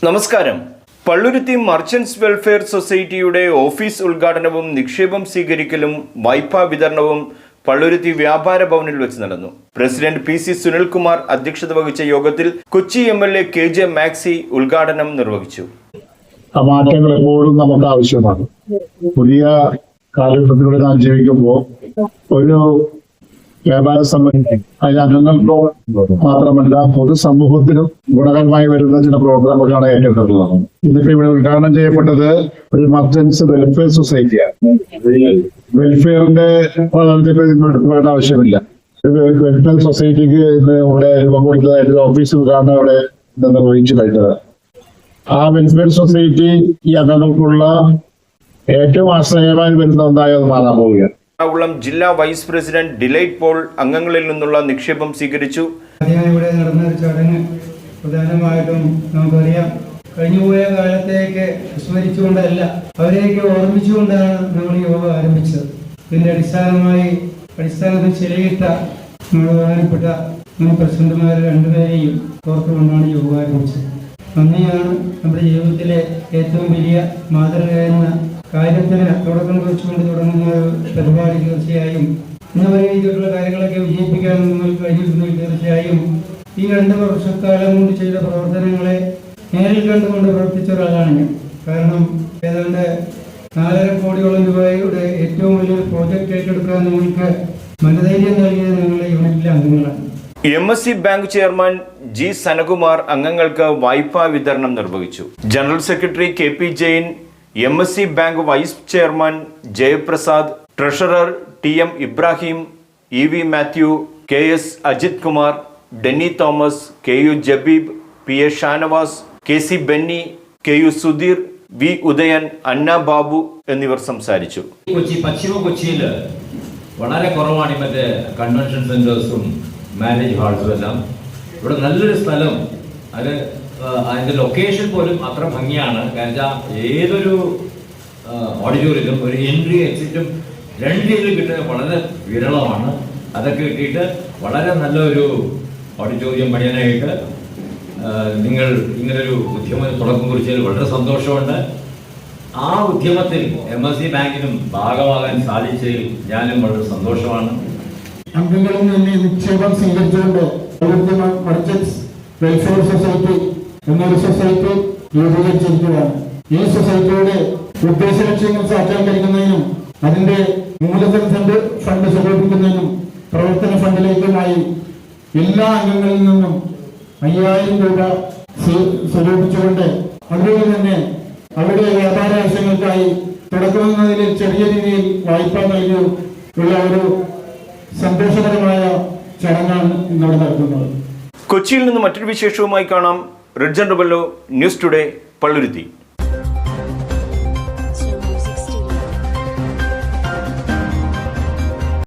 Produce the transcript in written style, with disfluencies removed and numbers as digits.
നമസ്കാരം. Palluruthy merchants welfare സൊസൈറ്റിയുടെ office ഉദ്ഘാടനവും നിക്ഷേപം സ്വീകരിക്കലും വായ്പാ വിതരണവും പള്ളുരുത്തി വ്യാപാര ഭവനിൽ വെച്ച് നടന്നു. പ്രസിഡന്റ് PC സുനിൽകുമാർ അധ്യക്ഷത വഹിച്ച യോഗത്തിൽ കൊച്ചി MLA KJ മാക്സി ഉദ്ഘാടനം നിർവഹിച്ചു. മാറ്റങ്ങൾ എപ്പോഴും നമുക്ക് ആവശ്യമാണ്. പുതിയ കാലഘട്ടത്തിലൂടെ നാം ജീവിക്കുമ്പോൾ ഒരു വ്യാപാര സമിതി അതിന് അംഗങ്ങൾക്കോ മാത്രമല്ല പൊതുസമൂഹത്തിനും ഗുണകരമായി വരുന്ന ചില പ്രോഗ്രാമുകളാണ് ഏറ്റെടുത്തിട്ടുള്ളത്. ഇതിപ്പോ ഇവിടെ ഉദ്ഘാടനം ചെയ്യപ്പെട്ടത് ഒരു മർച്ചന്റ്സ് വെൽഫെയർ സൊസൈറ്റിയാണ്. വെൽഫെയറിന്റെ എടുക്കേണ്ട ആവശ്യമില്ല. വെൽഫെയർ സൊസൈറ്റിക്ക് ഇവിടെ രൂപം കൊടുത്തതായിട്ട് ഓഫീസ് ഉദ്ഘാടനം അവിടെ നിർവഹിച്ചു കഴിഞ്ഞത്. ആ വെൽഫെയർ സൊസൈറ്റി ഈ അംഗങ്ങൾക്കുള്ള ഏറ്റവും ആശ്രയമായി വരുന്ന ഒന്നായി അത് മാറാൻ പോവുകയാണ്. എറണാകുളം ജില്ലാ വൈസ് പ്രസിഡന്റ് ഡിലൈറ്റ് പോൾ അംഗങ്ങളിൽ നിന്നുള്ള നിക്ഷേപം സ്വീകരിച്ചു. ഇവിടെ നടന്ന ഒരു ചടങ്ങ് പ്രധാനമായിട്ടും നമുക്കറിയാം, കഴിഞ്ഞുപോയ കാലത്തേക്ക് വിസ്മരിച്ചുകൊണ്ടല്ല, അവരെയൊക്കെ ഓർമ്മിച്ചുകൊണ്ടാണ് നമ്മൾ യോഗ ആരംഭിച്ചത്. ഇതിന്റെ അടിസ്ഥാനത്തിൽ ചിലയിട്ട നമ്മുടെ പ്രധാനപ്പെട്ട പ്രസിഡന്റുമാരെ രണ്ടുപേരെയും ഓർത്തുകൊണ്ടാണ് യോഗ ആരംഭിച്ചത്. നന്ദിയാണ് നമ്മുടെ ജീവിതത്തിലെ ഏറ്റവും വലിയ മാതൃകയെന്ന കാര്യത്തിന് തുടക്കം കുറിച്ചുകൊണ്ട് തുടങ്ങുന്ന ഒരു പരിപാടി. തീർച്ചയായും ഇന്ന് വരെ ചെയ്തിട്ടുള്ള കാര്യങ്ങളൊക്കെ വിജയിപ്പിക്കാൻ നിങ്ങൾക്ക് കഴിഞ്ഞിട്ടുണ്ടെങ്കിൽ തീർച്ചയായും ഈ 2 വർഷക്കാലം കൊണ്ട് ചെയ്ത പ്രവർത്തനങ്ങളെ നേരിൽ കണ്ടുകൊണ്ട് പ്രവർത്തിച്ച ഒരാളാണ് ഞാൻ. കാരണം ഏതാണ്ട് 4.5 കോടിയോളം രൂപയുടെ ഏറ്റവും വലിയൊരു പ്രോജക്റ്റ് ഏറ്റെടുക്കാൻ നിങ്ങൾക്ക് മനധൈര്യം നൽകിയത് നിങ്ങളുടെ യൂണിറ്റിലെ അംഗങ്ങളാണ്. MSC bank chairman G Sanakumar അംഗങ്ങൾക്ക് വായ്പാ വിതരണം നിർവഹിച്ചു. General secretary KP Jain, MSC bank vice chairman Jayaprasad, treasurer TM Ibrahim, EV Mathew, KS Ajith Kumar, Denny Thomas, KU Jabeeb, PA Shanavas, KC Benny, KU Sudheer, V Udayan, Anna Babu എന്നിവർ സംസാരിച്ചു. പശ്ചിമ കൊച്ചിയിൽ വളരെ കുറവാണ് മറ്റേ കൺവെൻഷൻ സെന്റേഴ്സും മാരേജ് ഹാൾസും എല്ലാം. ഇവിടെ നല്ലൊരു സ്ഥലം, അത് അതിന്റെ ലൊക്കേഷൻ പോലും അത്ര ഭംഗിയാണ്. കാരണം ഏതൊരു ഓഡിറ്റോറിയത്തിലും ഒരു എൻട്രി എക്സിറ്റും 2 രീതിയിൽ കിട്ടുന്നത് വളരെ വിരളമാണ്. അതൊക്കെ കിട്ടിയിട്ട് വളരെ നല്ലൊരു ഓഡിറ്റോറിയം പണിയാനായിട്ട് നിങ്ങൾ ഇങ്ങനൊരു ഉദ്യമത്തിന് തുടക്കം കുറിച്ചതിൽ വളരെ സന്തോഷമുണ്ട്. ആ ഉദ്യമത്തിൽ MSC ബാങ്കിനും ഭാഗമാകാൻ സാധിച്ചതിൽ ഞാനും വളരെ സന്തോഷമാണ്. അംഗങ്ങളിൽ നിന്ന് നിക്ഷേപം സ്വീകരിച്ചുകൊണ്ട് മർച്ചന്റ്സ് വെൽഫെയർ സൊസൈറ്റി എന്നൊരു സൊസൈറ്റി രൂപീകരിച്ചിരിക്കുകയാണ്. ഈ സൊസൈറ്റിയുടെ ഉദ്ദേശ ലക്ഷ്യങ്ങൾ സാക്ഷാത്കരിക്കുന്നതിനും അതിന്റെ മൂലധന ഫണ്ട് സ്വരൂപിക്കുന്നതിനും പ്രവർത്തന ഫണ്ടിലേക്കുമായി എല്ലാ അംഗങ്ങളിൽ നിന്നും 5000 രൂപ സ്വരൂപിച്ചുകൊണ്ട് അതുപോലെ തന്നെ അവരുടെ വ്യാപാര ആവശ്യങ്ങൾക്കായി തുടക്കുന്നതിൽ ചെറിയ രീതിയിൽ വായ്പ നൽകിയുള്ള ഒരു സന്തോഷകരമായ ചടങ്ങാണ് ഇന്നിവിടെ നടത്തുന്നത്. കൊച്ചിയിൽ നിന്ന് മറ്റൊരു വിശേഷവുമായി കാണാം. റിഡ്ജൻ റുബല്ലോ, ന്യൂസ് ടുഡേ, പള്ളുരുത്തി.